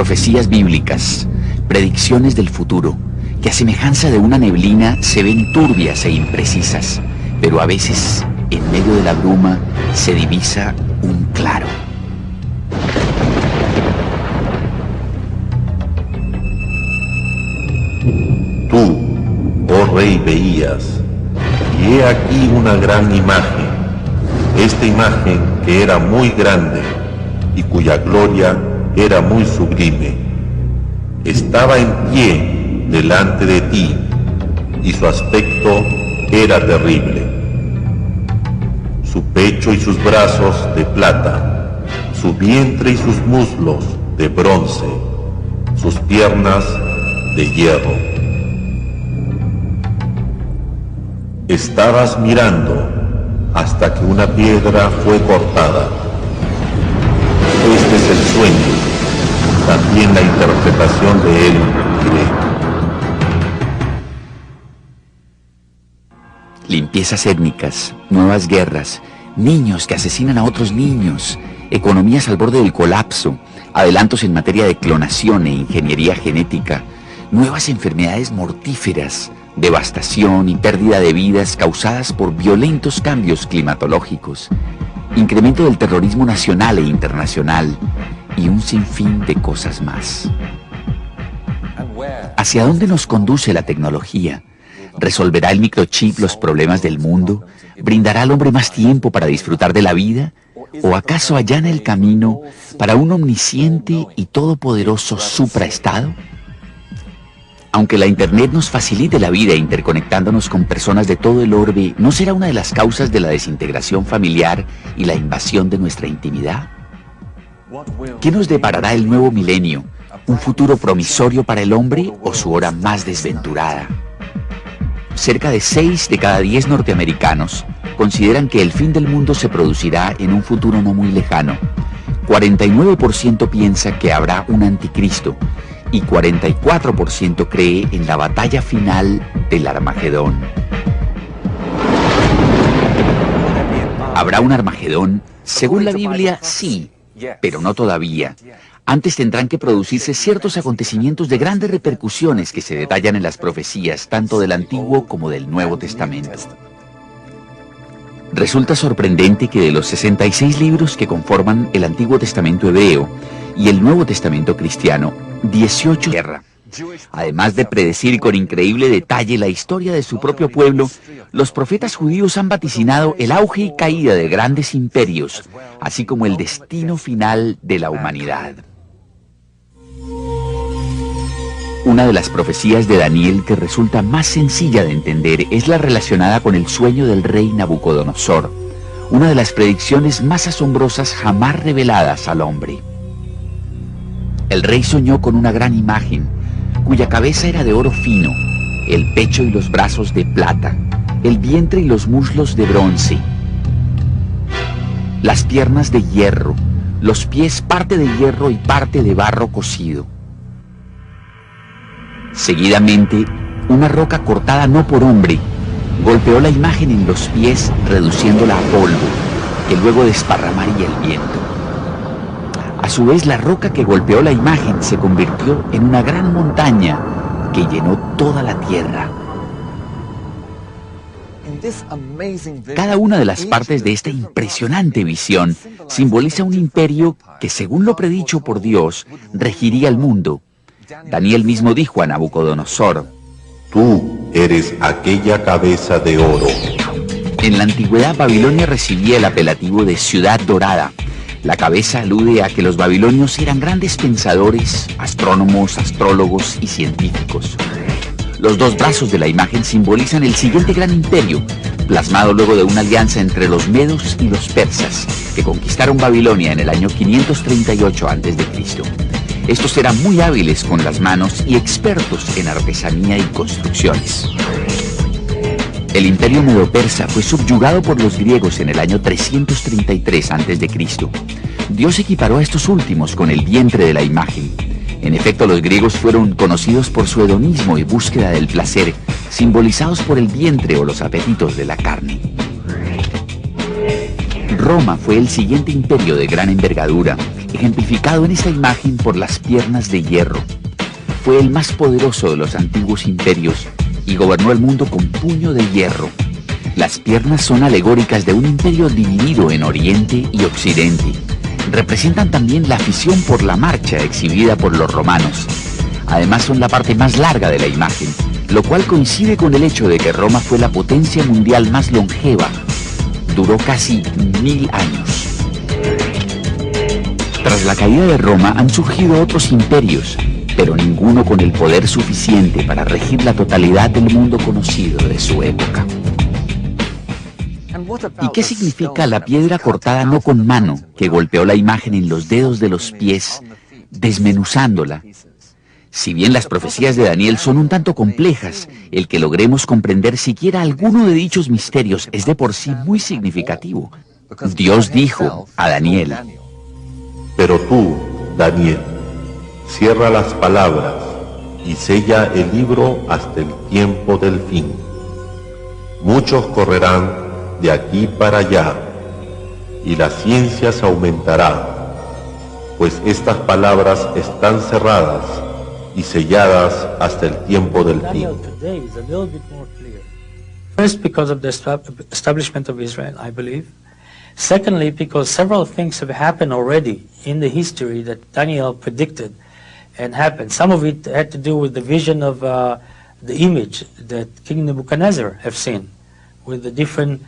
profecías bíblicas, predicciones del futuro, que a semejanza de una neblina se ven turbias e imprecisas, pero a veces, en medio de la bruma, se divisa un claro. Tú, oh rey, veías, y he aquí una gran imagen, esta imagen que era muy grande y cuya gloria era muy sublime. Estaba en pie delante de ti, y su aspecto era terrible. Su pecho y sus brazos de plata, su vientre y sus muslos de bronce, sus piernas de hierro. Estabas mirando hasta que una piedra fue cortada. Este es el sueño, también la interpretación de él diré. Limpiezas étnicas, nuevas guerras, niños que asesinan a otros niños, economías al borde del colapso, adelantos en materia de clonación e ingeniería genética, nuevas enfermedades mortíferas, devastación y pérdida de vidas causadas por violentos cambios climatológicos, incremento del terrorismo nacional e internacional y un sinfín de cosas más. ¿Hacia dónde nos conduce la tecnología? ¿Resolverá el microchip los problemas del mundo? ¿Brindará al hombre más tiempo para disfrutar de la vida? ¿O acaso allana el camino para un omnisciente y todopoderoso supraestado? Aunque la Internet nos facilite la vida interconectándonos con personas de todo el orbe, ¿no será una de las causas de la desintegración familiar y la invasión de nuestra intimidad? ¿Qué nos deparará el nuevo milenio? ¿Un futuro promisorio para el hombre o su hora más desventurada? Cerca de 6 de cada 10 norteamericanos consideran que el fin del mundo se producirá en un futuro no muy lejano. 49% piensa que habrá un anticristo y 44% cree en la batalla final del Armagedón. ¿Habrá un Armagedón? Según la Biblia, sí, pero no todavía. Antes tendrán que producirse ciertos acontecimientos de grandes repercusiones que se detallan en las profecías, tanto del Antiguo como del Nuevo Testamento. Resulta sorprendente que de los 66 libros que conforman el Antiguo Testamento hebreo y el Nuevo Testamento cristiano, 18 guerra. Además de predecir con increíble detalle la historia de su propio pueblo, los profetas judíos han vaticinado el auge y caída de grandes imperios, así como el destino final de la humanidad. Una de las profecías de Daniel que resulta más sencilla de entender es la relacionada con el sueño del rey Nabucodonosor, una de las predicciones más asombrosas jamás reveladas al hombre. El rey soñó con una gran imagen, cuya cabeza era de oro fino, el pecho y los brazos de plata, el vientre y los muslos de bronce, las piernas de hierro, los pies parte de hierro y parte de barro cocido. Seguidamente, una roca cortada no por hombre golpeó la imagen en los pies, reduciéndola a polvo, que luego desparramaría el viento. A su vez, la roca que golpeó la imagen se convirtió en una gran montaña que llenó toda la tierra. Cada una de las partes de esta impresionante visión simboliza un imperio que, según lo predicho por Dios, regiría el mundo. Daniel mismo dijo a Nabucodonosor: Tú eres aquella cabeza de oro. En la antigüedad, Babilonia recibía el apelativo de Ciudad Dorada. La cabeza alude a que los babilonios eran grandes pensadores, astrónomos, astrólogos y científicos. Los dos brazos de la imagen simbolizan el siguiente gran imperio, plasmado luego de una alianza entre los medos y los persas, que conquistaron Babilonia en el año 538 a.C. Estos eran muy hábiles con las manos y expertos en artesanía y construcciones. El imperio medo-persa fue subyugado por los griegos en el año 333 a.C. Dios equiparó a estos últimos con el vientre de la imagen. En efecto, los griegos fueron conocidos por su hedonismo y búsqueda del placer, simbolizados por el vientre o los apetitos de la carne. Roma fue el siguiente imperio de gran envergadura, ejemplificado en esta imagen por las piernas de hierro. Fue el más poderoso de los antiguos imperios y gobernó el mundo con puño de hierro. Las piernas son alegóricas de un imperio dividido en Oriente y Occidente. Representan también la afición por la marcha exhibida por los romanos. Además son la parte más larga de la imagen, lo cual coincide con el hecho de que Roma fue la potencia mundial más longeva. Duró casi 1000 años. Tras la caída de Roma han surgido otros imperios, pero ninguno con el poder suficiente para regir la totalidad del mundo conocido de su época. ¿Y qué significa la piedra cortada no con mano que golpeó la imagen en los dedos de los pies, desmenuzándola? Si bien las profecías de Daniel son un tanto complejas, el que logremos comprender siquiera alguno de dichos misterios es de por sí muy significativo. Dios dijo a Daniel: Pero tú, Daniel, cierra las palabras y sella el libro hasta el tiempo del fin. Muchos correrán de aquí para allá, y la ciencia se aumentará, pues estas palabras están cerradas y selladas hasta el tiempo del fin. First, because of the establishment of Israel, I believe. Secondly, because several things have happened already in the history that Daniel predicted and happened. Some of it had to do with the vision of the image that King Nebuchadnezzar have seen, with the different,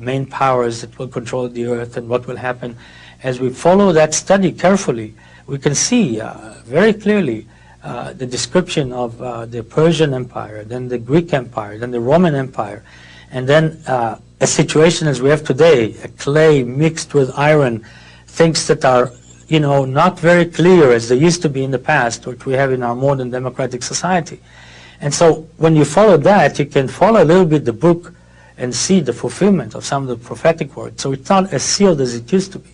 main powers that will control the earth and what will happen. As we follow that study carefully, we can see very clearly the description of the Persian Empire, then the Greek Empire, then the Roman Empire, and then a situation as we have today, a clay mixed with iron, things that are, not very clear as they used to be in the past, which we have in our modern democratic society. And so when you follow that, you can follow a little bit the book and see the fulfillment of some of the prophetic words. So it's not as sealed as it used to be.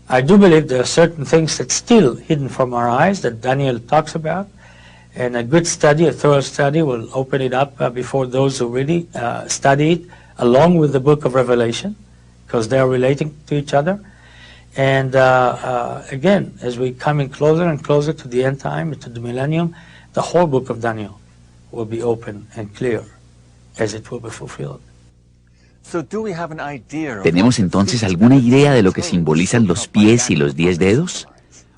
I do believe there are certain things that's still hidden from our eyes that Daniel talks about, and a good study, a thorough study, will open it up before those who really study it, along with the book of Revelation, because they are relating to each other. And again, as we come in closer and closer to the end time, to the millennium, the whole book of Daniel will be open and clear as it will be fulfilled. ¿Tenemos entonces alguna idea de lo que simbolizan los pies y los 10 dedos?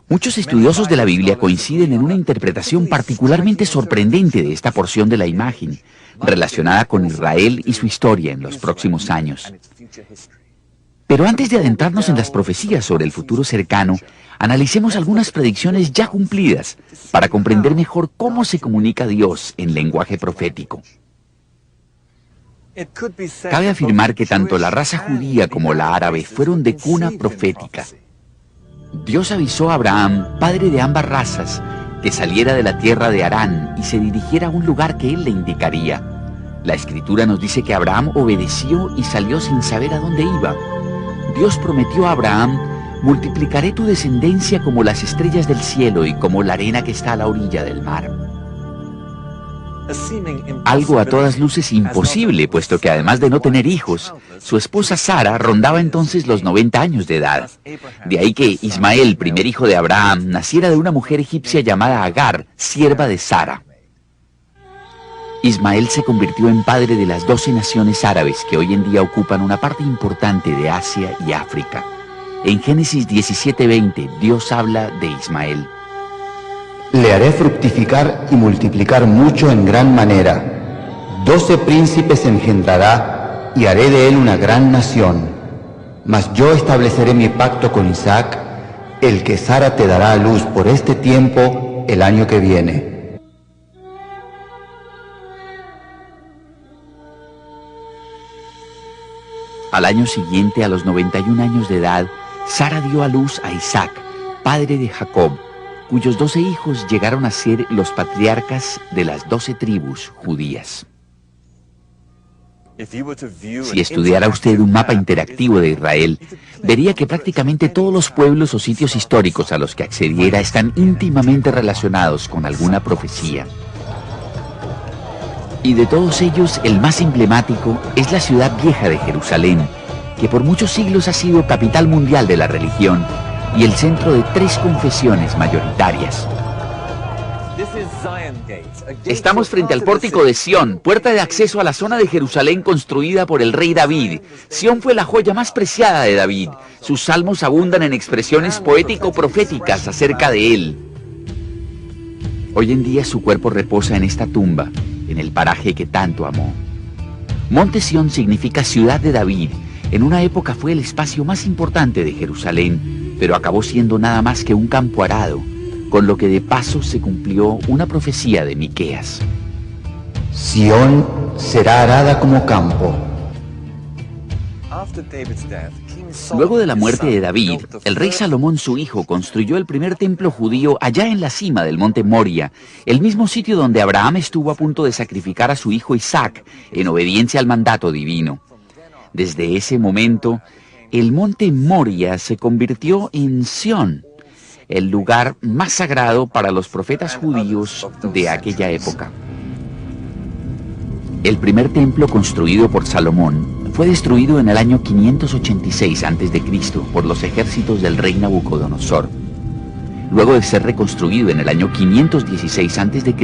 Muchos estudiosos de la Biblia coinciden en una interpretación particularmente sorprendente de esta porción de la imagen, relacionada con Israel y su historia en los próximos años. Pero antes de adentrarnos en las profecías sobre el futuro cercano, analicemos algunas predicciones ya cumplidas para comprender mejor cómo se comunica Dios en lenguaje profético. Cabe afirmar que tanto la raza judía como la árabe fueron de cuna profética. Dios avisó a Abraham, padre de ambas razas, que saliera de la tierra de Harán y se dirigiera a un lugar que él le indicaría. La Escritura nos dice que Abraham obedeció y salió sin saber a dónde iba. Dios prometió a Abraham: multiplicaré tu descendencia como las estrellas del cielo y como la arena que está a la orilla del mar. Algo a todas luces imposible, puesto que además de no tener hijos, su esposa Sara rondaba entonces los 90 años de edad. De ahí que Ismael, primer hijo de Abraham, naciera de una mujer egipcia llamada Agar, sierva de Sara. Ismael se convirtió en padre de las 12 naciones árabes que hoy en día ocupan una parte importante de Asia y África. En Génesis 17:20, Dios habla de Ismael. Le haré fructificar y multiplicar mucho en gran manera. 12 príncipes engendrará y haré de él una gran nación. Mas yo estableceré mi pacto con Isaac, el que Sara te dará a luz por este tiempo el año que viene. Al año siguiente, a los 91 años de edad, Sara dio a luz a Isaac, padre de Jacob, cuyos 12 hijos llegaron a ser los patriarcas de las 12 tribus judías. Si estudiara usted un mapa interactivo de Israel, vería que prácticamente todos los pueblos o sitios históricos a los que accediera están íntimamente relacionados con alguna profecía. Y de todos ellos, el más emblemático es la ciudad vieja de Jerusalén, que por muchos siglos ha sido capital mundial de la religión y el centro de 3 confesiones mayoritarias. Estamos frente al pórtico de Sión, puerta de acceso a la zona de Jerusalén construida por el rey David. Sión fue la joya más preciada de David. Sus salmos abundan en expresiones poético-proféticas acerca de él. Hoy en día su cuerpo reposa en esta tumba, en el paraje que tanto amó. Monte Sión significa ciudad de David. En una época fue el espacio más importante de Jerusalén, pero acabó siendo nada más que un campo arado, con lo que de paso se cumplió una profecía de Miqueas. Sión será arada como campo. Luego de la muerte de David, el rey Salomón, su hijo, construyó el primer templo judío allá en la cima del monte Moria, el mismo sitio donde Abraham estuvo a punto de sacrificar a su hijo Isaac en obediencia al mandato divino. Desde ese momento, el monte Moria se convirtió en Sión, el lugar más sagrado para los profetas judíos de aquella época. El primer templo construido por Salomón fue destruido en el año 586 a.C. por los ejércitos del rey Nabucodonosor. Luego de ser reconstruido en el año 516 a.C.,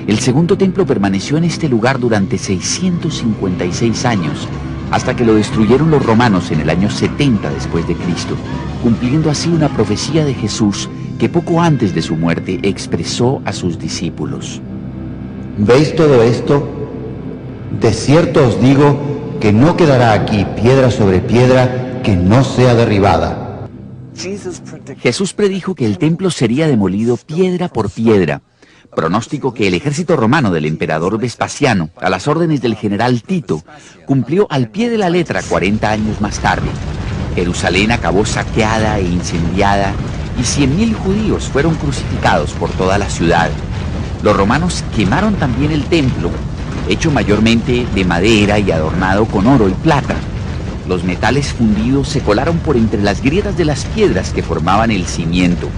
el segundo templo permaneció en este lugar durante 656 años, hasta que lo destruyeron los romanos en el año 70 después de Cristo, cumpliendo así una profecía de Jesús que poco antes de su muerte expresó a sus discípulos. ¿Veis todo esto? De cierto os digo que no quedará aquí piedra sobre piedra que no sea derribada. Jesús predijo que el templo sería demolido piedra por piedra, pronóstico que el ejército romano del emperador Vespasiano, a las órdenes del general Tito, cumplió al pie de la letra 40 años más tarde. Jerusalén acabó saqueada e incendiada y 100.000 judíos fueron crucificados por toda la ciudad. Los romanos quemaron también el templo, hecho mayormente de madera y adornado con oro y plata. Los metales fundidos se colaron por entre las grietas de las piedras que formaban el cimiento.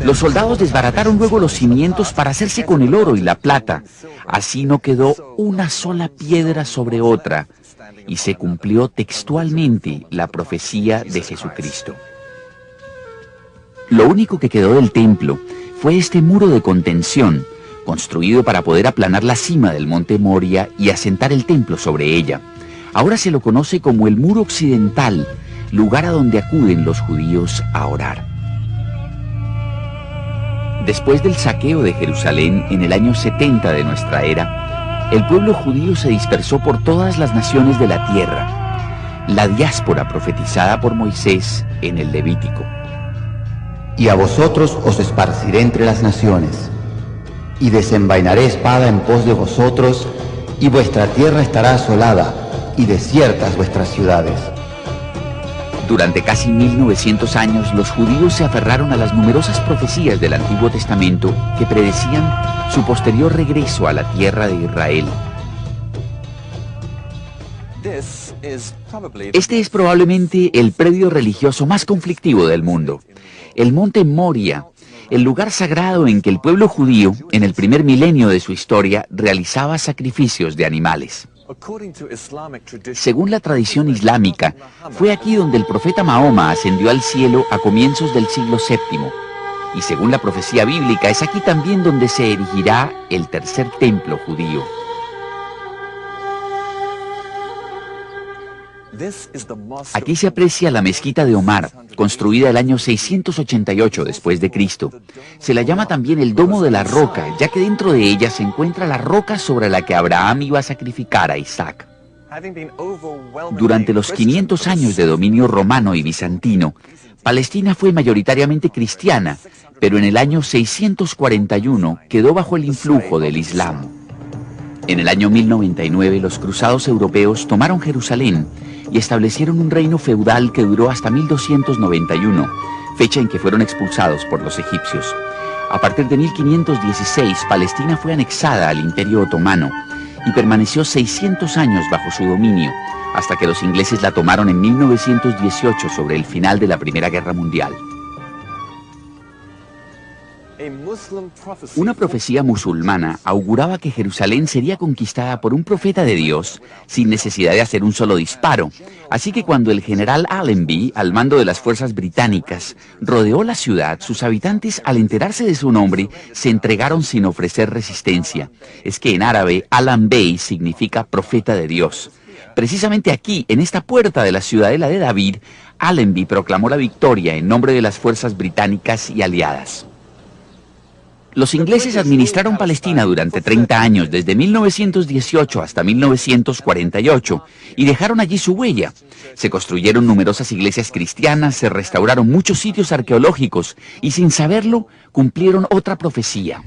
Los soldados desbarataron luego los cimientos para hacerse con el oro y la plata. Así no quedó una sola piedra sobre otra, y se cumplió textualmente la profecía de Jesucristo. Lo único que quedó del templo fue este muro de contención, construido para poder aplanar la cima del monte Moria y asentar el templo sobre ella. Ahora se lo conoce como el Muro Occidental, lugar a donde acuden los judíos a orar. Después del saqueo de Jerusalén en el año 70 de nuestra era, el pueblo judío se dispersó por todas las naciones de la tierra, la diáspora profetizada por Moisés en el Levítico. Y a vosotros os esparciré entre las naciones, y desenvainaré espada en pos de vosotros, y vuestra tierra estará asolada, y desiertas vuestras ciudades. Durante casi 1900 años, los judíos se aferraron a las numerosas profecías del Antiguo Testamento que predecían su posterior regreso a la tierra de Israel. Este es probablemente el predio religioso más conflictivo del mundo. El monte Moria, el lugar sagrado en que el pueblo judío, en el primer milenio de su historia, realizaba sacrificios de animales. Según la tradición islámica, fue aquí donde el profeta Mahoma ascendió al cielo a comienzos del siglo VII. Y según la profecía bíblica, es aquí también donde se erigirá el tercer templo judío. Aquí se aprecia la mezquita de Omar, construida el año 688 después de Cristo. Se la llama también el Domo de la Roca, ya que dentro de ella se encuentra la roca sobre la que Abraham iba a sacrificar a Isaac. Durante los 500 años de dominio romano y bizantino, Palestina fue mayoritariamente cristiana, pero en el año 641 quedó bajo el influjo del Islam. En el año 1099 los cruzados europeos tomaron Jerusalén y establecieron un reino feudal que duró hasta 1291, fecha en que fueron expulsados por los egipcios. A partir de 1516, Palestina fue anexada al Imperio Otomano y permaneció 600 años bajo su dominio, hasta que los ingleses la tomaron en 1918 sobre el final de la Primera Guerra Mundial. Una profecía musulmana auguraba que Jerusalén sería conquistada por un profeta de Dios sin necesidad de hacer un solo disparo. Así que cuando el general Allenby, al mando de las fuerzas británicas, rodeó la ciudad, sus habitantes, al enterarse de su nombre, se entregaron sin ofrecer resistencia. Es que en árabe, Alan Bey significa profeta de Dios. Precisamente aquí, en esta puerta de la ciudadela de David, Allenby proclamó la victoria en nombre de las fuerzas británicas y aliadas. Los ingleses administraron Palestina durante 30 años, desde 1918 hasta 1948, y dejaron allí su huella. Se construyeron numerosas iglesias cristianas, se restauraron muchos sitios arqueológicos, y sin saberlo, cumplieron otra profecía.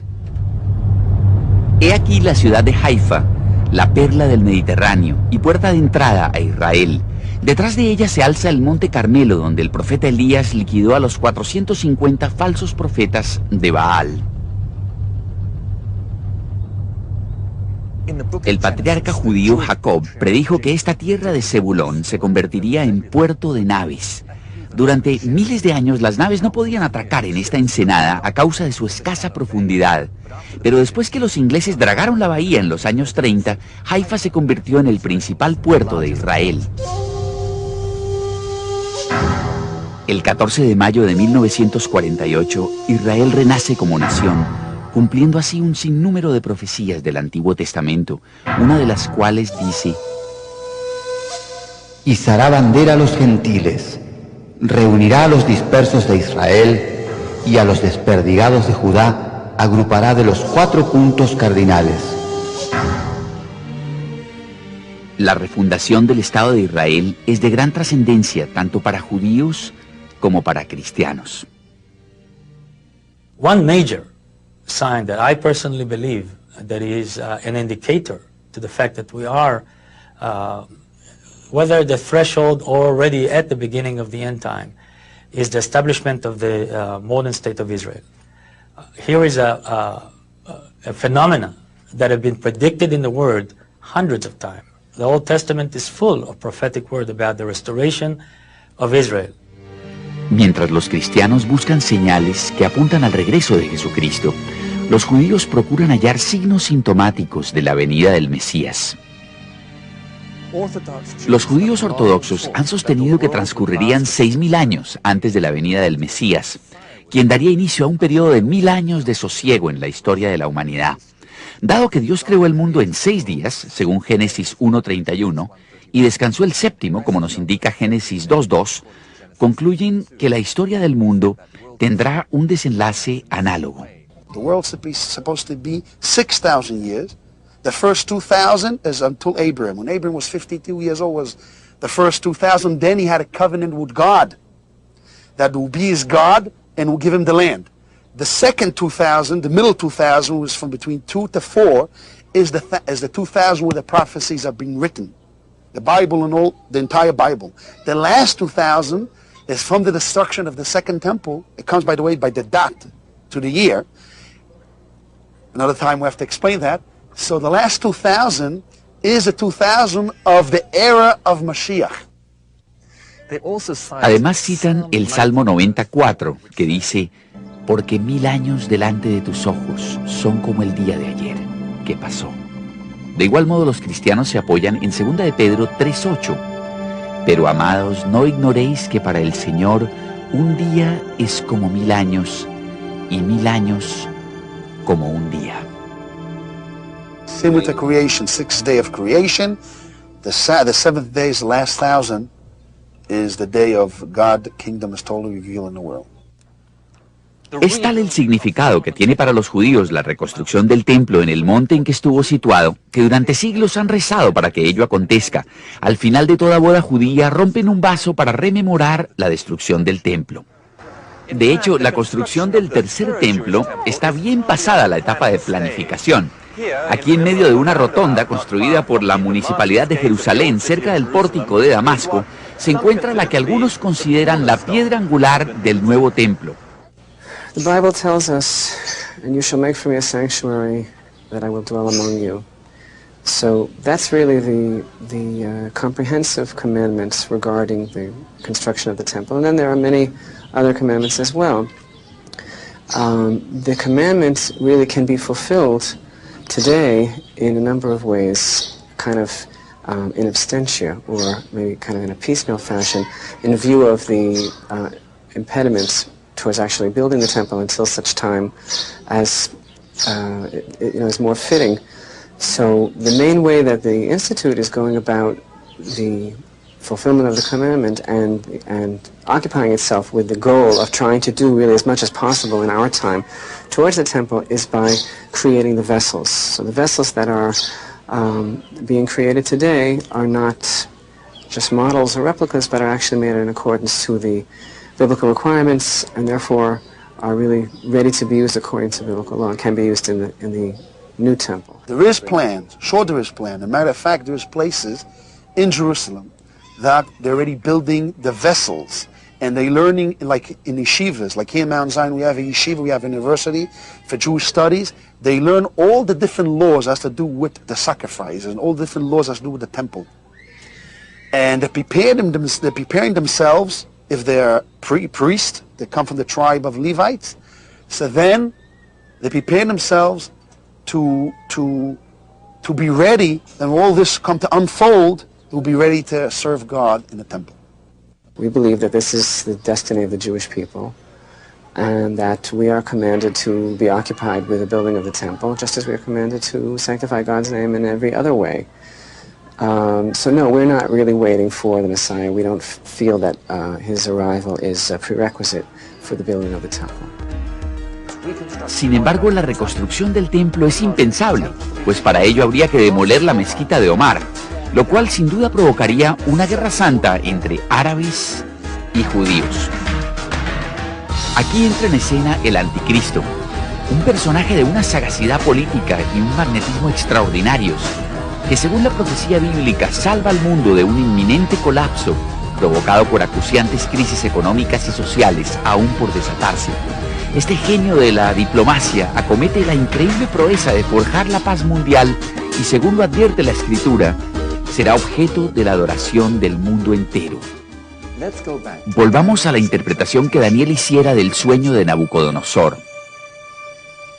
He aquí la ciudad de Haifa, la perla del Mediterráneo y puerta de entrada a Israel. Detrás de ella se alza el monte Carmelo, donde el profeta Elías liquidó a los 450 falsos profetas de Baal. El patriarca judío Jacob predijo que esta tierra de Zebulón se convertiría en puerto de naves. Durante miles de años las naves no podían atracar en esta ensenada a causa de su escasa profundidad. Pero después que los ingleses dragaron la bahía en los años 30, Haifa se convirtió en el principal puerto de Israel. El 14 de mayo de 1948, Israel renace como nación, cumpliendo así un sinnúmero de profecías del Antiguo Testamento, una de las cuales dice: izará bandera a los gentiles, reunirá a los dispersos de Israel y a los desperdigados de Judá agrupará de los 4 puntos cardinales. La refundación del Estado de Israel es de gran trascendencia tanto para judíos como para cristianos. One major sign that I personally believe that is an indicator to the fact that we are whether the threshold or already at the beginning of the end time is the establishment of the modern state of Israel. Here is a phenomena that have been predicted in the Word hundreds of times. The Old Testament is full of prophetic word about the restoration of Israel. Mientras los cristianos buscan señales que apuntan al regreso de Jesucristo, los judíos procuran hallar signos sintomáticos de la venida del Mesías. Los judíos ortodoxos han sostenido que transcurrirían 6.000 años antes de la venida del Mesías, quien daría inicio a un periodo de 1.000 años de sosiego en la historia de la humanidad. Dado que Dios creó el mundo en 6 días, según Génesis 1:31, y descansó el séptimo, como nos indica Génesis 2:2, concluyen que la historia del mundo tendrá un desenlace análogo. The world's supposed to be 6,000 years. The first 2,000 is until Abraham. When Abraham was 52 years old was the first 2,000. Then he had a covenant with God that will be his God and will give him the land. The second 2,000, the middle 2,000, was from between 2 to 4, is the 2,000 where the prophecies are being written. The Bible and all, the entire Bible. The last 2,000 is from the destruction of the second temple. It comes, by the way, by the dot to the year. Another time we have to explain that. So the last 2,000 is the 2,000 of the era of Mashiach. Además citan el Salmo 94, que dice: porque 1000 años delante de tus ojos son como el día de ayer, que pasó. De igual modo los cristianos se apoyan en 2 de Pedro 3:8. Pero amados, no ignoréis que para el Señor un día es como 1000 años, y 1000 años como un día. Similar to creation, 6th day of creation. The 7th day is the last 1,000, is the day of God, the kingdom is totally revealed in the world. Es tal el significado que tiene para los judíos la reconstrucción del templo en el monte en que estuvo situado, que durante siglos han rezado para que ello acontezca. Al final de toda boda judía rompen un vaso para rememorar la destrucción del templo. De hecho, la construcción del tercer templo está bien pasada la etapa de planificación. Aquí en medio de una rotonda construida por la Municipalidad de Jerusalén, cerca del pórtico de Damasco, se encuentra la que algunos consideran la piedra angular del nuevo templo. The Bible tells us, and you shall make for me a sanctuary that I will dwell among you. So that's really the comprehensive commandments regarding the construction of the temple. And then there are many other commandments as well. The commandments really can be fulfilled today in a number of ways, kind of in absentia, or maybe kind of in a piecemeal fashion, in view of the impediments towards actually building the temple until such time as is more fitting. So the main way that the Institute is going about the fulfillment of the commandment and occupying itself with the goal of trying to do really as much as possible in our time towards the temple is by creating the vessels. So the vessels that are being created today are not just models or replicas, but are actually made in accordance to the biblical requirements, and therefore are really ready to be used according to biblical law and can be used in the new temple. There is plans, sure there is plan. As a matter of fact, there is places in Jerusalem that they're already building the vessels, and they're learning, like in yeshivas, like here in Mount Zion we have a yeshiva, we have a university for Jewish studies. They learn all the different laws that has to do with the sacrifice and all the different laws that has to do with the temple. And they're preparing themselves, if they're priest, they come from the tribe of Levites, so then they prepare themselves to be ready, and all this come to unfold, will be ready to serve God in the temple. We believe that this is the destiny of the Jewish people, and that we are commanded to be occupied with the building of the temple, just as we are commanded to sanctify God's name in every other way. So no, we're not really waiting for the Messiah. We don't feel that his arrival is a prerequisite for the building of the temple. Sin embargo, la reconstrucción del templo es impensable, pues para ello habría que demoler la mezquita de Omar, lo cual sin duda provocaría una guerra santa entre árabes y judíos. Aquí entra en escena el anticristo, un personaje de una sagacidad política y un magnetismo extraordinarios, que según la profecía bíblica salva al mundo de un inminente colapso provocado por acuciantes crisis económicas y sociales aún por desatarse. Este genio de la diplomacia acomete la increíble proeza de forjar la paz mundial y, según lo advierte la Escritura, será objeto de la adoración del mundo entero. Volvamos a la interpretación que Daniel hiciera del sueño de Nabucodonosor.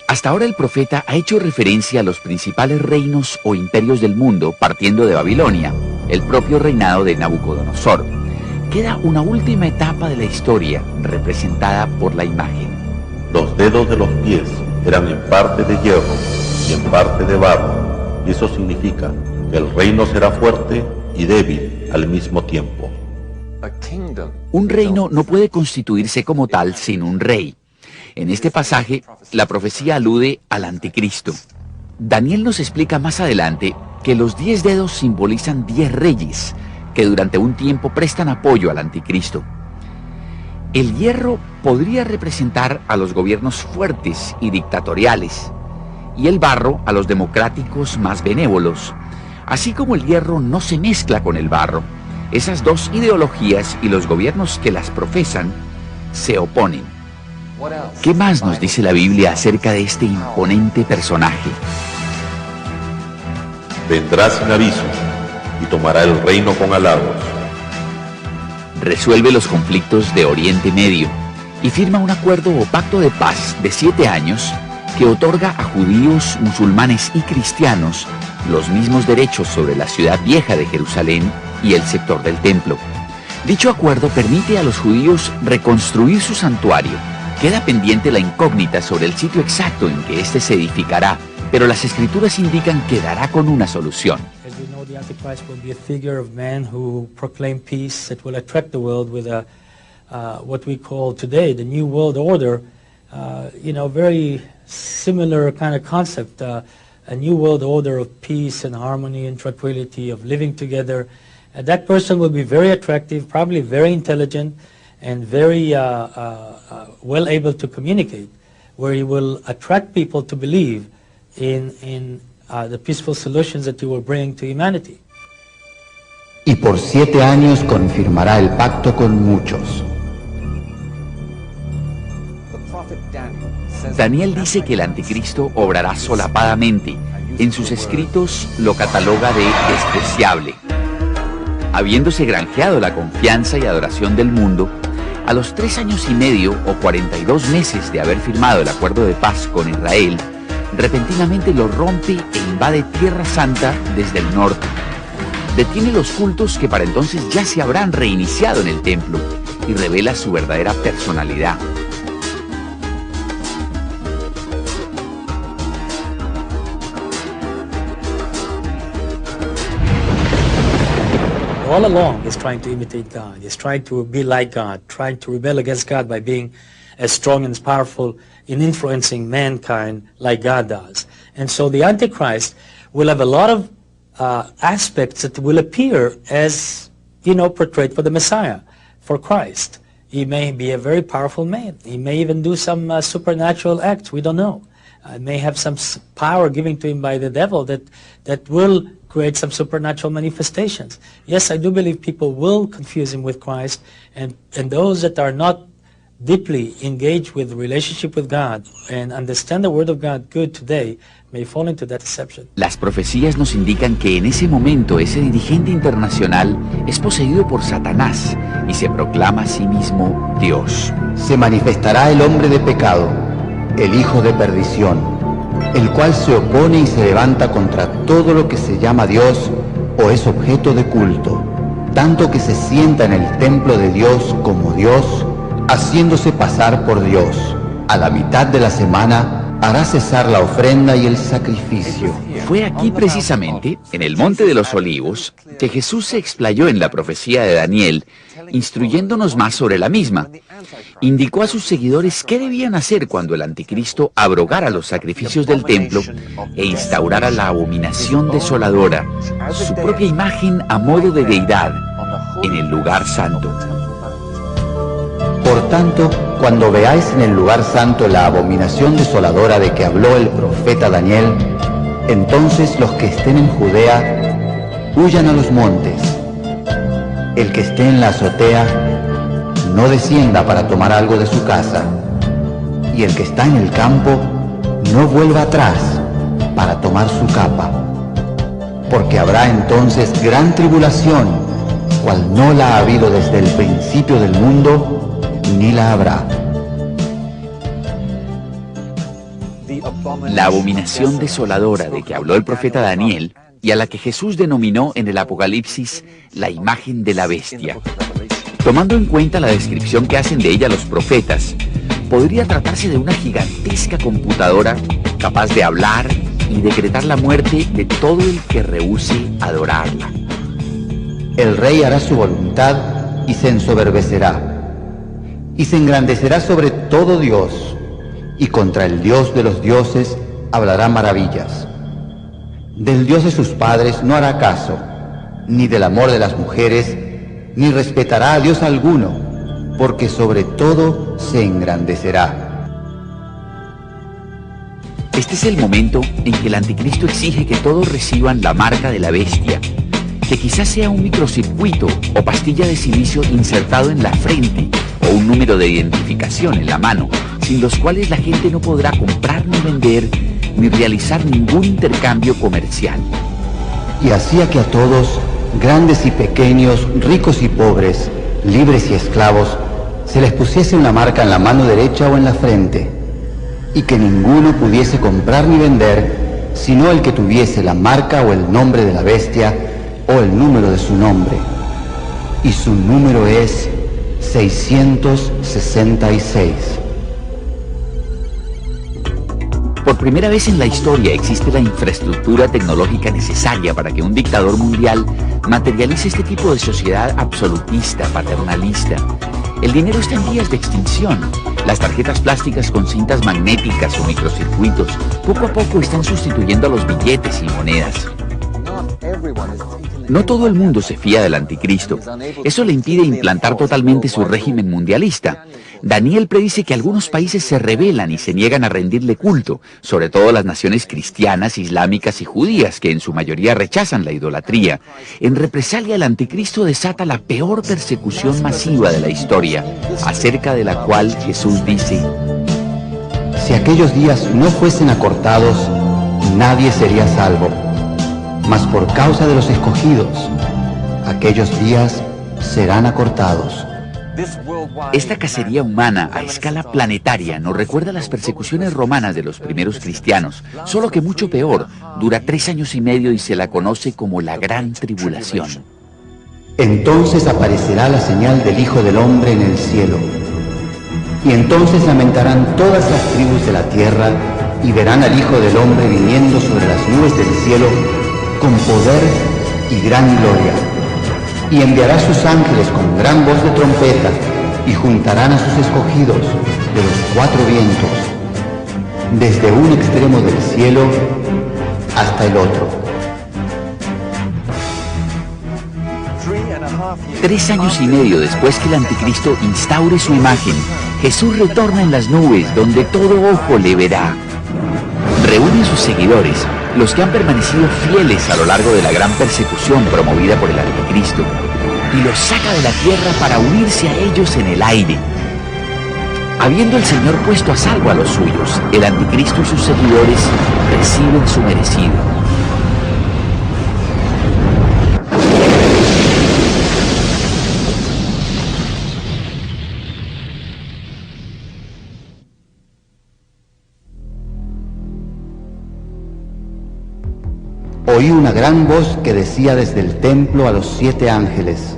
Hasta ahora el profeta ha hecho referencia a los principales reinos o imperios del mundo partiendo de Babilonia, el propio reinado de Nabucodonosor. Queda una última etapa de la historia representada por la imagen. Los dedos de los pies eran en parte de hierro y en parte de barro, y eso significa que el reino será fuerte y débil al mismo tiempo. Un reino no puede constituirse como tal sin un rey. En este pasaje, la profecía alude al anticristo. Daniel nos explica más adelante que los 10 dedos simbolizan 10 reyes, que durante un tiempo prestan apoyo al anticristo. El hierro podría representar a los gobiernos fuertes y dictatoriales, y el barro a los democráticos más benévolos. Así como el hierro no se mezcla con el barro, esas dos ideologías y los gobiernos que las profesan se oponen. ¿Qué más nos dice la Biblia acerca de este imponente personaje? Vendrá sin aviso y tomará el reino con halagos. Resuelve los conflictos de Oriente Medio y firma un acuerdo o pacto de paz de 7 años que otorga a judíos, musulmanes y cristianos los mismos derechos sobre la ciudad vieja de Jerusalén y el sector del templo. Dicho acuerdo permite a los judíos reconstruir su santuario. Queda pendiente la incógnita sobre el sitio exacto en que éste se edificará, pero las escrituras indican que dará con una solución. As we know, the Antichrist will be a figure of man who proclaim peace that will attract the world with a what we call today the New World Order. Very similar kind of concept, a New World Order of peace and harmony and tranquility, of living together. And that person will be very attractive, probably very intelligent, and very well able to communicate, where he will attract people to believe in the peaceful solutions that you will bring to humanity. Y por 7 años confirmará el pacto con muchos. Daniel dice que el anticristo obrará solapadamente. En sus escritos lo cataloga de despreciable. Habiéndose granjeado la confianza y adoración del mundo, A los 3 años y medio o 42 meses de haber firmado el acuerdo de paz con Israel, repentinamente lo rompe e invade Tierra Santa desde el norte. Detiene los cultos que para entonces ya se habrán reiniciado en el templo y revela su verdadera personalidad. All along, he's trying to imitate God. He's trying to be like God, trying to rebel against God by being as strong and as powerful in influencing mankind like God does. And so the Antichrist will have a lot of aspects that will appear as, portrayed for the Messiah, for Christ. He may be a very powerful man. He may even do some supernatural acts. We don't know. May have some power given to him by the devil that will create some supernatural manifestations. Yes, I do believe people will confuse him with Christ, and those that are not deeply engaged with the relationship with God and understand the Word of God good today may fall into that deception. Las profecías nos indican que en ese momento ese dirigente internacional es poseído por Satanás y se proclama a sí mismo Dios. Se manifestará el hombre de pecado, el hijo de perdición, el cual se opone y se levanta contra todo lo que se llama Dios o es objeto de culto, tanto que se sienta en el templo de Dios como Dios, haciéndose pasar por Dios. A la mitad de la semana hará cesar la ofrenda y el sacrificio. Fue aquí precisamente, en el Monte de los Olivos, que Jesús se explayó en la profecía de Daniel, instruyéndonos más sobre la misma. Indicó a sus seguidores qué debían hacer cuando el anticristo abrogara los sacrificios del templo e instaurara la abominación desoladora, su propia imagen a modo de deidad, en el lugar santo. Por tanto, cuando veáis en el lugar santo la abominación desoladora de que habló el profeta Daniel, entonces los que estén en Judea huyan a los montes. El que esté en la azotea no descienda para tomar algo de su casa, y el que está en el campo no vuelva atrás para tomar su capa, porque habrá entonces gran tribulación, cual no la ha habido desde el principio del mundo, ni la habrá. La abominación desoladora de que habló el profeta Daniel y a la que Jesús denominó en el Apocalipsis la imagen de la bestia. Tomando en cuenta la descripción que hacen de ella los profetas, podría tratarse de una gigantesca computadora capaz de hablar y decretar la muerte de todo el que rehúse adorarla. El rey hará su voluntad y se ensoberbecerá, y se engrandecerá sobre todo Dios, y contra el Dios de los dioses hablará maravillas. Del Dios de sus padres no hará caso, ni del amor de las mujeres, ni respetará a Dios alguno, porque sobre todo se engrandecerá. Este es el momento en que el anticristo exige que todos reciban la marca de la bestia, que quizás sea un microcircuito o pastilla de silicio insertado en la frente o un número de identificación en la mano, sin los cuales la gente no podrá comprar ni vender ni realizar ningún intercambio comercial. Y hacía que a todos, grandes y pequeños, ricos y pobres, libres y esclavos, se les pusiese una marca en la mano derecha o en la frente, y que ninguno pudiese comprar ni vender, sino el que tuviese la marca o el nombre de la bestia, o el número de su nombre. Y su número es 666. Por primera vez en la historia existe la infraestructura tecnológica necesaria para que un dictador mundial materialice este tipo de sociedad absolutista, paternalista. El dinero está en vías de extinción. Las tarjetas plásticas con cintas magnéticas o microcircuitos poco a poco están sustituyendo a los billetes y monedas. No todo el mundo se fía del anticristo. Eso le impide implantar totalmente su régimen mundialista. Daniel predice que algunos países se rebelan y se niegan a rendirle culto, sobre todo las naciones cristianas, islámicas y judías, que en su mayoría rechazan la idolatría. En represalia, el anticristo desata la peor persecución masiva de la historia, acerca de la cual Jesús dice: si aquellos días no fuesen acortados, nadie sería salvo. Mas por causa de los escogidos, aquellos días serán acortados. Esta cacería humana a escala planetaria nos recuerda las persecuciones romanas de los primeros cristianos, solo que mucho peor, dura 3 años y medio y se la conoce como la Gran Tribulación. Entonces aparecerá la señal del Hijo del Hombre en el cielo. Y entonces lamentarán todas las tribus de la tierra y verán al Hijo del Hombre viniendo sobre las nubes del cielo con poder y gran gloria. Y enviará a sus ángeles con gran voz de trompeta y juntarán a sus escogidos de los 4 vientos, desde un extremo del cielo hasta el otro. 3 años y medio después que el anticristo instaure su imagen, Jesús retorna en las nubes donde todo ojo le verá. Reúne a sus seguidores, los que han permanecido fieles a lo largo de la gran persecución promovida por el anticristo, y los saca de la tierra para unirse a ellos en el aire. Habiendo el Señor puesto a salvo a los suyos, el anticristo y sus seguidores reciben su merecido. Oí una gran voz que decía desde el templo a los 7 ángeles: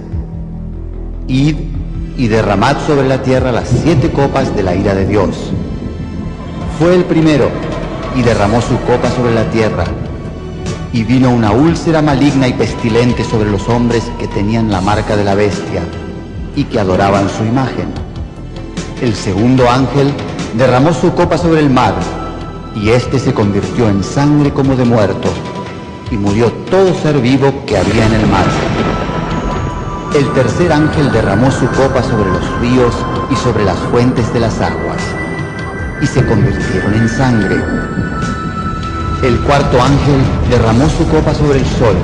Id y derramad sobre la tierra las 7 copas de la ira de Dios. Fue el primero y derramó su copa sobre la tierra, y vino una úlcera maligna y pestilente sobre los hombres que tenían la marca de la bestia y que adoraban su imagen. El segundo ángel derramó su copa sobre el mar, y éste se convirtió en sangre como de muerto, y murió todo ser vivo que había en el mar. El tercer ángel derramó su copa sobre los ríos y sobre las fuentes de las aguas, y se convirtieron en sangre. El cuarto ángel derramó su copa sobre el sol,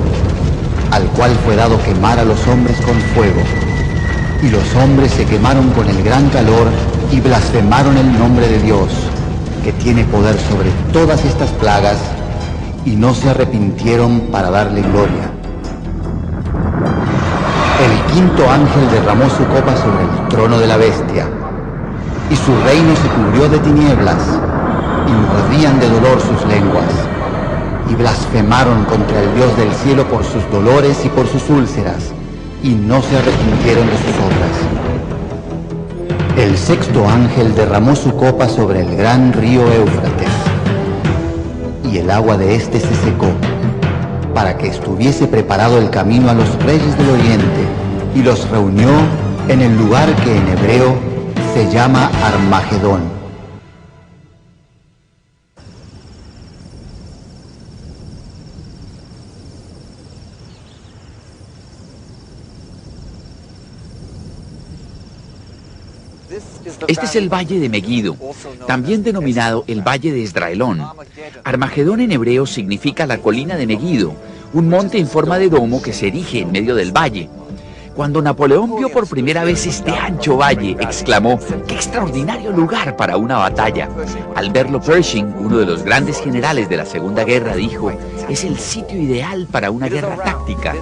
al cual fue dado quemar a los hombres con fuego, y los hombres se quemaron con el gran calor y blasfemaron el nombre de Dios, que tiene poder sobre todas estas plagas, y no se arrepintieron para darle gloria. El quinto ángel derramó su copa sobre el trono de la bestia, y su reino se cubrió de tinieblas, y mordían de dolor sus lenguas, y blasfemaron contra el Dios del cielo por sus dolores y por sus úlceras, y no se arrepintieron de sus obras. El sexto ángel derramó su copa sobre el gran río Éufrates, y el agua de éste se secó, para que estuviese preparado el camino a los reyes del oriente, y los reunió en el lugar que en hebreo se llama Armagedón. Este es el Valle de Megiddo, también denominado el Valle de Esdraelón. Armagedón en hebreo significa la colina de Megiddo, un monte en forma de domo que se erige en medio del valle. Cuando Napoleón vio por primera vez este ancho valle, exclamó: ¡qué extraordinario lugar para una batalla! Al verlo, Pershing, uno de los grandes generales de la Segunda Guerra, dijo: es el sitio ideal para una guerra táctica.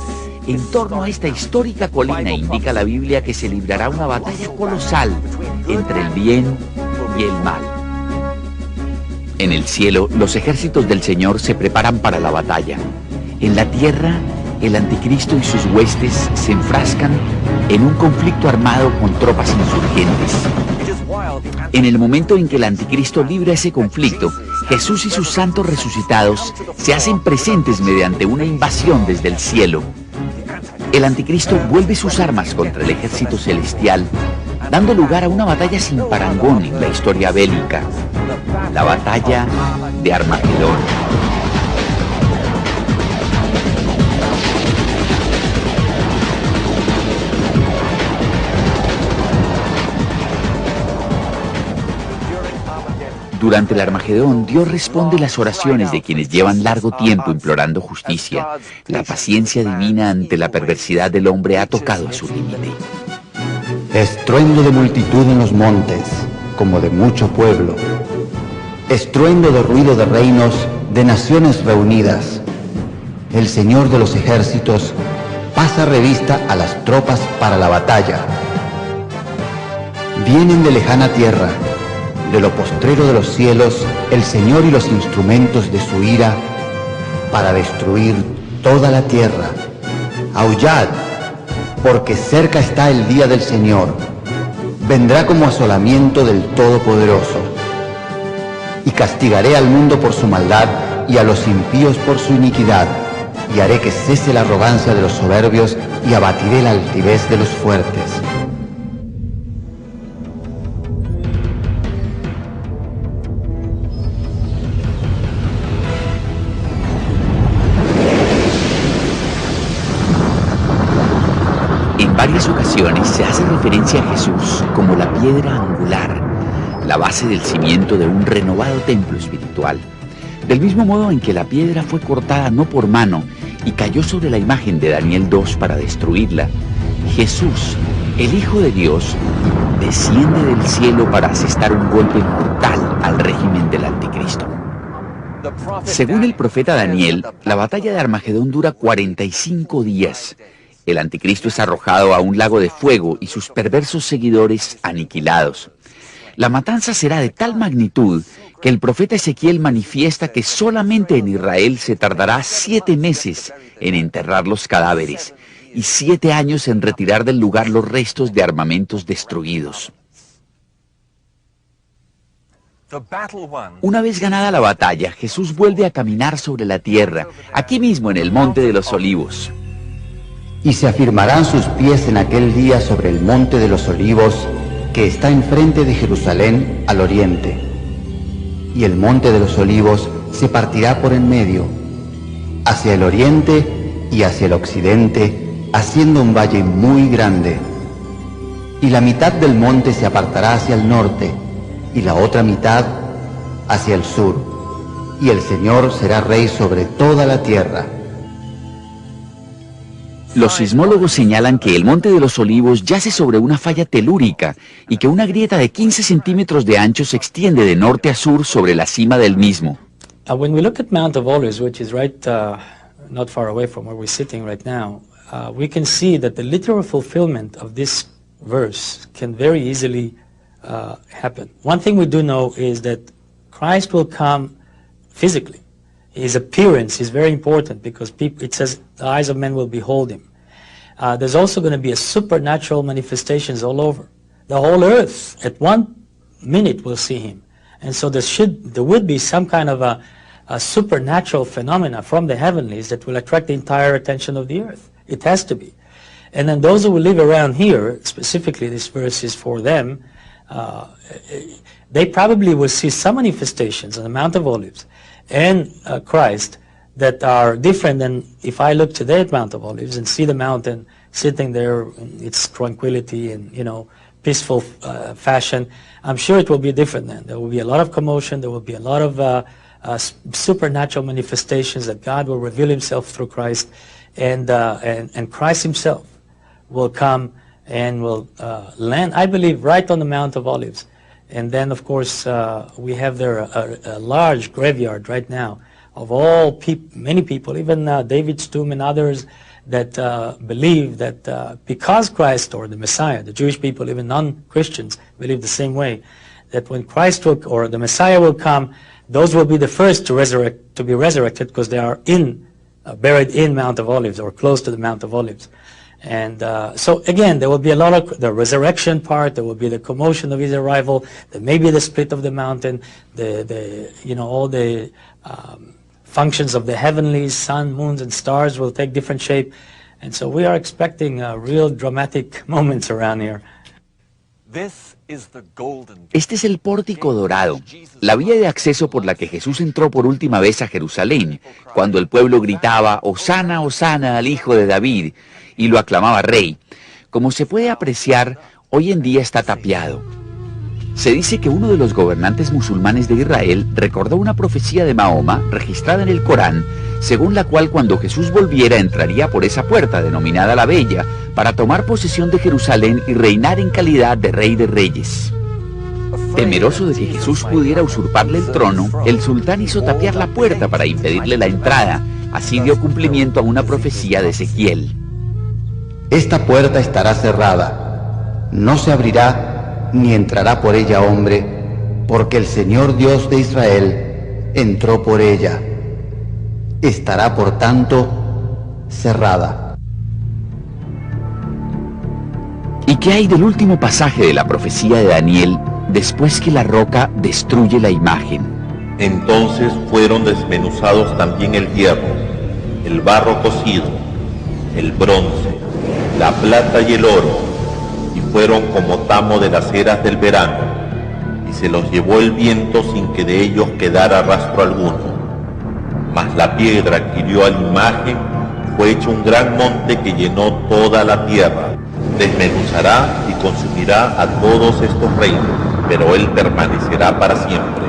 En torno a esta histórica colina indica la Biblia que se librará una batalla colosal entre el bien y el mal. En el cielo, los ejércitos del Señor se preparan para la batalla. En la tierra, el anticristo y sus huestes se enfrascan en un conflicto armado con tropas insurgentes. En el momento en que el anticristo libra ese conflicto, Jesús y sus santos resucitados se hacen presentes mediante una invasión desde el cielo. El anticristo vuelve sus armas contra el ejército celestial, dando lugar a una batalla sin parangón en la historia bélica, la batalla de Armagedón. Durante el Armagedón, Dios responde las oraciones de quienes llevan largo tiempo implorando justicia. La paciencia divina ante la perversidad del hombre ha tocado a su límite. Estruendo de multitud en los montes, como de mucho pueblo. Estruendo de ruido de reinos, de naciones reunidas. El Señor de los ejércitos pasa revista a las tropas para la batalla. Vienen de lejana tierra, de lo postrero de los cielos, el Señor y los instrumentos de su ira, para destruir toda la tierra. Aullad, porque cerca está el día del Señor. Vendrá como asolamiento del Todopoderoso. Y castigaré al mundo por su maldad y a los impíos por su iniquidad, y haré que cese la arrogancia de los soberbios y abatiré la altivez de los fuertes. En varias ocasiones se hace referencia a Jesús como la piedra angular, la base del cimiento de un renovado templo espiritual. Del mismo modo en que la piedra fue cortada no por mano y cayó sobre la imagen de Daniel 2 para destruirla, Jesús, el Hijo de Dios, desciende del cielo para asestar un golpe mortal al régimen del Anticristo. Según el profeta Daniel, la batalla de Armagedón dura 45 días. El Anticristo es arrojado a un lago de fuego y sus perversos seguidores aniquilados. La matanza será de tal magnitud que el profeta Ezequiel manifiesta que solamente en Israel se tardará 7 meses en enterrar los cadáveres y 7 años en retirar del lugar los restos de armamentos destruidos. Una vez ganada la batalla, Jesús vuelve a caminar sobre la tierra, aquí mismo en el Monte de los Olivos. Y se afirmarán sus pies en aquel día sobre el Monte de los Olivos, que está enfrente de Jerusalén al oriente. Y el Monte de los Olivos se partirá por en medio, hacia el oriente y hacia el occidente, haciendo un valle muy grande. Y la mitad del monte se apartará hacia el norte, y la otra mitad hacia el sur. Y el Señor será rey sobre toda la tierra. Los sismólogos señalan que el Monte de los Olivos yace sobre una falla telúrica y que una grieta de 15 centímetros de ancho se extiende de norte a sur sobre la cima del mismo. When we look at Mount of Olives, which is right not far away from where we're sitting right now, we can see that the literal fulfillment of this verse can very easily happen. One thing we do know is that Christ will come physically. His appearance is very important because it says the eyes of men will behold him. There's also going to be a supernatural manifestations all over. The whole earth at one minute will see him. And so there would be some kind of a supernatural phenomena from the heavenlies that will attract the entire attention of the earth. It has to be. And then those who will live around here, specifically this verse is for them, they probably will see some manifestations on the Mount of Olives and Christ that are different than if I look today at Mount of Olives and see the mountain sitting there in its tranquility and, peaceful fashion. I'm sure it will be different then. There will be a lot of commotion. There will be a lot of supernatural manifestations that God will reveal himself through Christ, and Christ himself will come and will land, I believe, right on the Mount of Olives. And then, of course, we have there a large graveyard right now of many people, even David's tomb and others that believe that because Christ, or the Messiah, the Jewish people, even non-Christians, believe the same way, that when Christ or the Messiah will come, those will be the first to be resurrected because they are buried in Mount of Olives or close to the Mount of Olives. And so again, there will be a lot of the resurrection part. There will be the commotion of his arrival. There may be the split of the mountain. All the functions of the heavenlies, sun, moons, and stars will take different shape. And so we are expecting real dramatic moments around here. Este es el pórtico dorado, la vía de acceso por la que Jesús entró por última vez a Jerusalén, cuando el pueblo gritaba, «Hosana, Hosana al Hijo de David», y lo aclamaba rey. Como se puede apreciar, hoy en día está tapiado. Se dice que uno de los gobernantes musulmanes de Israel recordó una profecía de Mahoma registrada en el Corán, según la cual cuando Jesús volviera entraría por esa puerta denominada la Bella para tomar posesión de Jerusalén y reinar en calidad de Rey de Reyes. Temeroso de que Jesús pudiera usurparle el trono, el sultán hizo tapiar la puerta para impedirle la entrada. Así dio cumplimiento a una profecía de Ezequiel. Esta puerta estará cerrada, no se abrirá ni entrará por ella hombre, porque el Señor Dios de Israel entró por ella. Estará, por tanto, cerrada. ¿Y qué hay del último pasaje de la profecía de Daniel después que la roca destruye la imagen? Entonces fueron desmenuzados también el hierro, el barro cocido, el bronce, la plata y el oro, y fueron como tamo de las eras del verano, y se los llevó el viento sin que de ellos quedara rastro alguno. Mas la piedra que hirió a la imagen fue hecho un gran monte que llenó toda la tierra. Desmenuzará y consumirá a todos estos reinos, pero él permanecerá para siempre.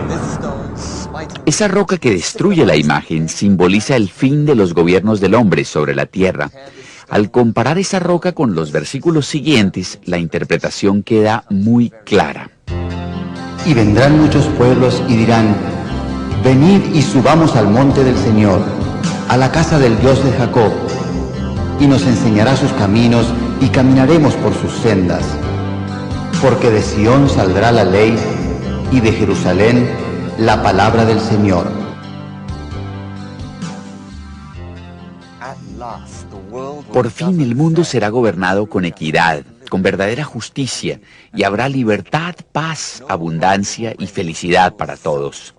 Esa roca que destruye la imagen simboliza el fin de los gobiernos del hombre sobre la tierra. Al comparar esa roca con los versículos siguientes, la interpretación queda muy clara. Y vendrán muchos pueblos y dirán: venid y subamos al monte del Señor, a la casa del Dios de Jacob, y nos enseñará sus caminos y caminaremos por sus sendas. Porque de Sión saldrá la ley y de Jerusalén la palabra del Señor. Por fin el mundo será gobernado con equidad, con verdadera justicia, y habrá libertad, paz, abundancia y felicidad para todos.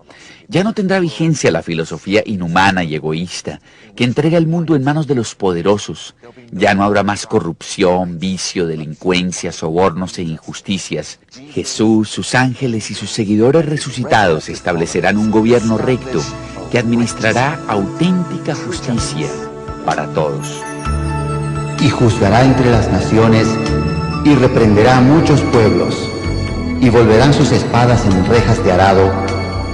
Ya no tendrá vigencia la filosofía inhumana y egoísta que entrega el mundo en manos de los poderosos. Ya no habrá más corrupción, vicio, delincuencia, sobornos e injusticias. Jesús, sus ángeles y sus seguidores resucitados establecerán un gobierno recto que administrará auténtica justicia para todos. Y juzgará entre las naciones y reprenderá a muchos pueblos, y volverán sus espadas en rejas de arado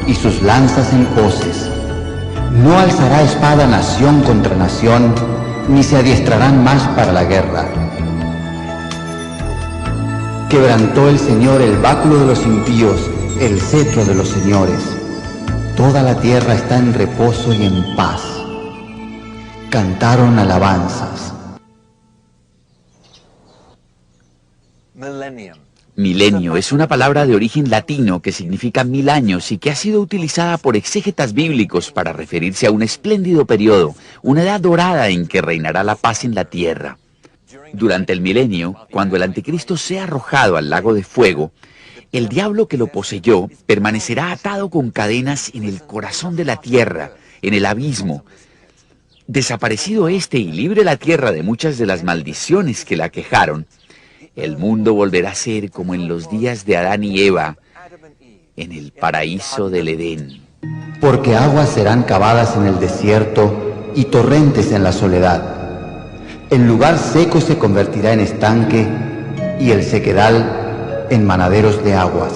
y sus lanzas en hoces. No alzará espada nación contra nación, ni se adiestrarán más para la guerra. Quebrantó el Señor el báculo de los impíos, el cetro de los señores. Toda la tierra está en reposo y en paz. Cantaron alabanzas. Milenio es una palabra de origen latino que significa 1000 años y que ha sido utilizada por exégetas bíblicos para referirse a un espléndido periodo, una edad dorada en que reinará la paz en la tierra. Durante el milenio, cuando el anticristo sea arrojado al lago de fuego, el diablo que lo poseyó permanecerá atado con cadenas en el corazón de la tierra, en el abismo. Desaparecido este y libre la tierra de muchas de las maldiciones que la aquejaron, el mundo volverá a ser como en los días de Adán y Eva, en el paraíso del Edén. Porque aguas serán cavadas en el desierto y torrentes en la soledad. El lugar seco se convertirá en estanque y el sequedal en manaderos de aguas.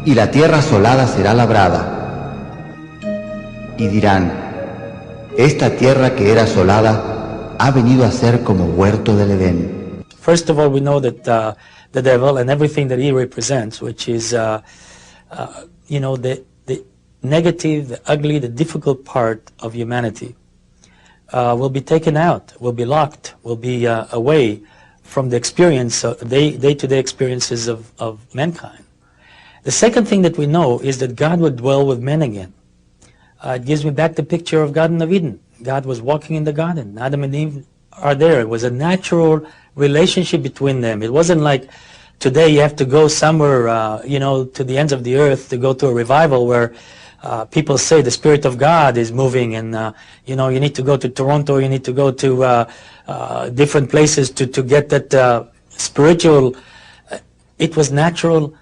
Y la tierra asolada será labrada. Y dirán: esta tierra que era asolada ha venido a ser como huerto del Edén. First of all, we know that the devil and everything that he represents, which is, the negative, the ugly, the difficult part of humanity, will be taken out, will be locked, will be away from the experience, day-to-day experiences of mankind. The second thing that we know is that God would dwell with men again. It gives me back the picture of Garden of Eden. God was walking in the garden. Adam and Eve are there. It was a natural relationship between them. It wasn't like today you have to go somewhere, to the ends of the earth to go to a revival where people say the Spirit of God is moving and, you need to go to Toronto, you need to go to different places to get that spiritual. It was natural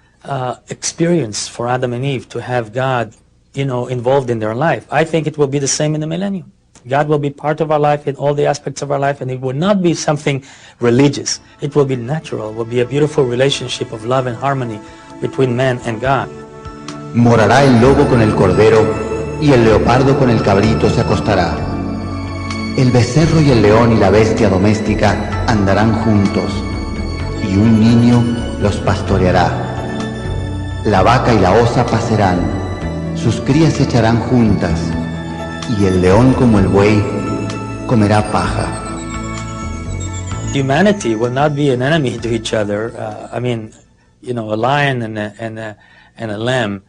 experience for Adam and Eve to have God, involved in their life. I think it will be the same in the millennium. God will be part of our life in all the aspects of our life, and it will not be something religious. It will be natural. It will be a beautiful relationship of love and harmony between man and God. Morará el lobo con el cordero, y el leopardo con el cabrito se acostará. El becerro y el león y la bestia doméstica andarán juntos, y un niño los pastoreará. La vaca y la osa pasarán, sus crías se echarán juntas, y el león como el buey comerá paja. Humanity will not be an enemy to each other. a lion and a lamb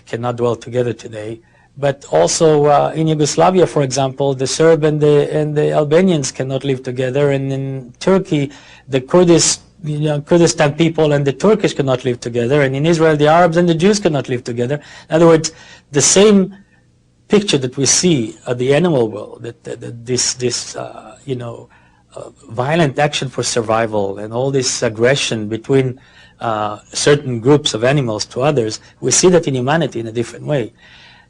cannot dwell together today. But also in Yugoslavia, for example, the Serb and the Albanians cannot live together, and in Turkey, the Kurdistan people and the Turkish cannot live together, and in Israel, the Arabs and the Jews cannot live together. In other words, the same picture that we see of the animal world, this violent action for survival and all this aggression between certain groups of animals to others, we see that in humanity in a different way.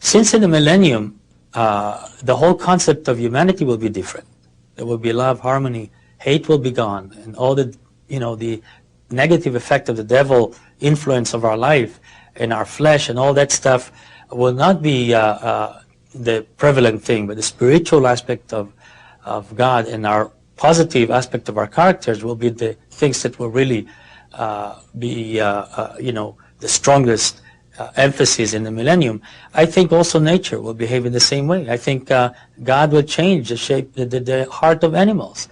Since in the millennium, the whole concept of humanity will be different. There will be love, harmony, hate will be gone, and all the negative effect of the devil influence of our life and our flesh and all that stuff will not be the prevalent thing, but the spiritual aspect of God and our positive aspect of our characters will be the things that will really be the strongest emphasis in the millennium. I think also nature will behave in the same way. I think God will change the shape, the heart of animals.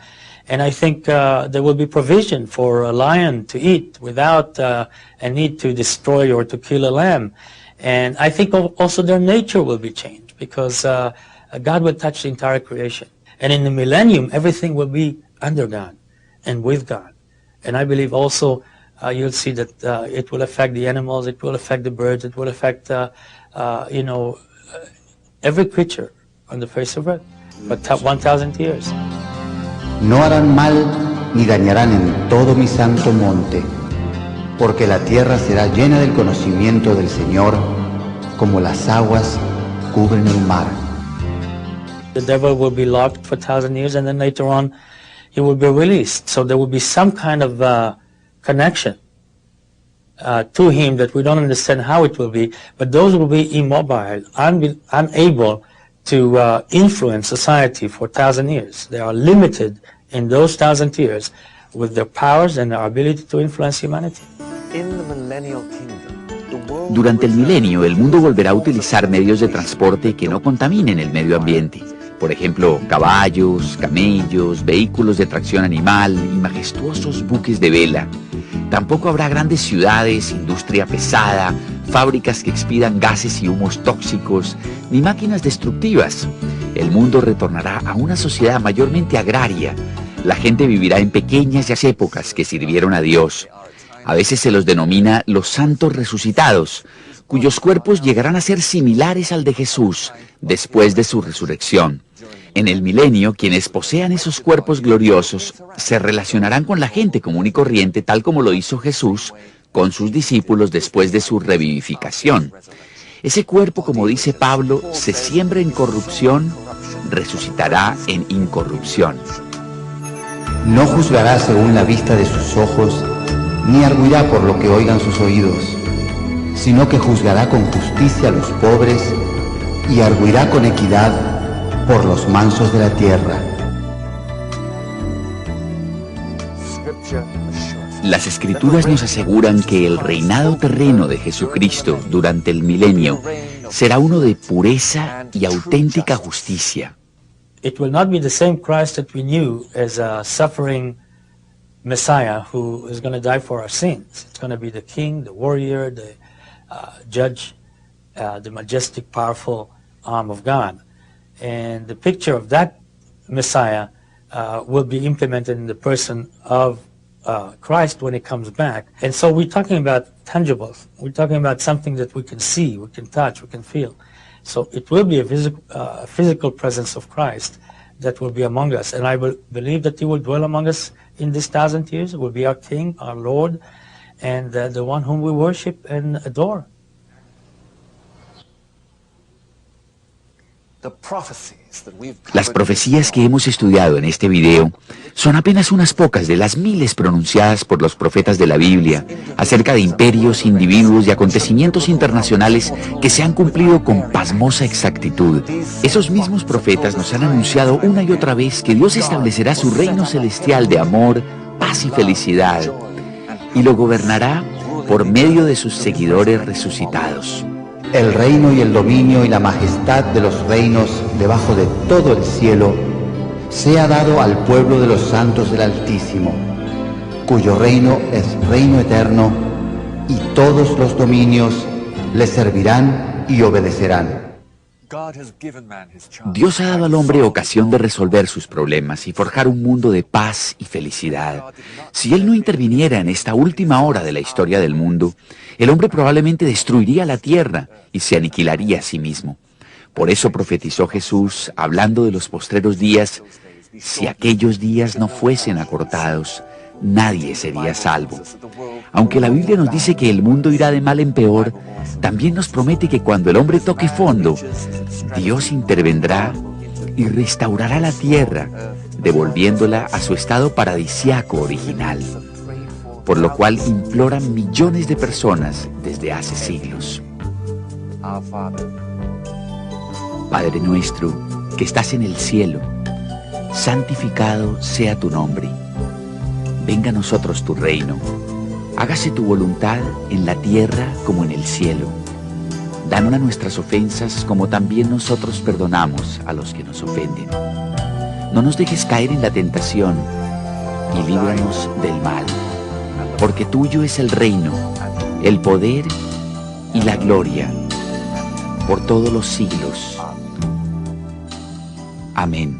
And I think there will be provision for a lion to eat without a need to destroy or to kill a lamb. And I think also their nature will be changed because God will touch the entire creation. And in the millennium, everything will be under God and with God. And I believe also you'll see that it will affect the animals, it will affect the birds, it will affect, every creature on the face of earth for 1,000 years. No harán mal ni dañarán en todo mi santo monte, porque la tierra será llena del conocimiento del Señor, como las aguas cubren el mar. The devil will be locked for 1,000 years, and then later on he will be released. So there will be some kind of connection to him that we don't understand how it will be, but those will be immobile, unable to influence society for 1,000 years. They are limited in those 1,000 years with their powers and their ability to influence humanity. Durante el milenio, el mundo volverá a utilizar medios de transporte que no contaminen el medio ambiente. Por ejemplo, caballos, camellos, vehículos de tracción animal y majestuosos buques de vela. Tampoco habrá grandes ciudades, industria pesada, fábricas que expidan gases y humos tóxicos, ni máquinas destructivas. El mundo retornará a una sociedad mayormente agraria. La gente vivirá en pequeñas épocas que sirvieron a Dios. A veces se los denomina los santos resucitados, cuyos cuerpos llegarán a ser similares al de Jesús después de su resurrección. En el milenio, quienes posean esos cuerpos gloriosos se relacionarán con la gente común y corriente, tal como lo hizo Jesús con sus discípulos después de su revivificación. Ese cuerpo, como dice Pablo, se siembra en corrupción, resucitará en incorrupción. No juzgará según la vista de sus ojos, ni arguirá por lo que oigan sus oídos, sino que juzgará con justicia a los pobres y arguirá con equidad por los mansos de la tierra. Las Escrituras nos aseguran que el reinado terreno de Jesucristo durante el milenio será uno de pureza y auténtica justicia. It will not be the same Christ that we knew as a suffering Messiah who is going to die for our sins. It's going to be the king, the warrior, the judge, the majestic, powerful arm of God. And the picture of that Messiah will be implemented in the person of Christ when he comes back. And so we're talking about tangibles. We're talking about something that we can see, we can touch, we can feel. So it will be a physical presence of Christ that will be among us. And I believe that he will dwell among us in this 1,000 years. It will be our King, our Lord, and the one whom we worship and adore. Las profecías que hemos estudiado en este video son apenas unas pocas de las miles pronunciadas por los profetas de la Biblia acerca de imperios, individuos y acontecimientos internacionales que se han cumplido con pasmosa exactitud. Esos mismos profetas nos han anunciado una y otra vez que Dios establecerá su reino celestial de amor, paz y felicidad, y lo gobernará por medio de sus seguidores resucitados. El reino y el dominio y la majestad de los reinos debajo de todo el cielo sea dado al pueblo de los santos del Altísimo, cuyo reino es reino eterno y todos los dominios le servirán y obedecerán. Dios ha dado al hombre ocasión de resolver sus problemas y forjar un mundo de paz y felicidad. Si Él no interviniera en esta última hora de la historia del mundo, el hombre probablemente destruiría la tierra y se aniquilaría a sí mismo. Por eso profetizó Jesús, hablando de los postreros días: si aquellos días no fuesen acortados, nadie sería salvo. Aunque la Biblia nos dice que el mundo irá de mal en peor, también nos promete que cuando el hombre toque fondo, Dios intervendrá y restaurará la tierra, devolviéndola a su estado paradisíaco original, por lo cual imploran millones de personas desde hace siglos. Padre nuestro, que estás en el cielo, santificado sea tu nombre. Venga a nosotros tu reino. Hágase tu voluntad en la tierra como en el cielo. Danos nuestras ofensas como también nosotros perdonamos a los que nos ofenden. No nos dejes caer en la tentación y líbranos del mal. Porque tuyo es el reino, el poder y la gloria por todos los siglos. Amén.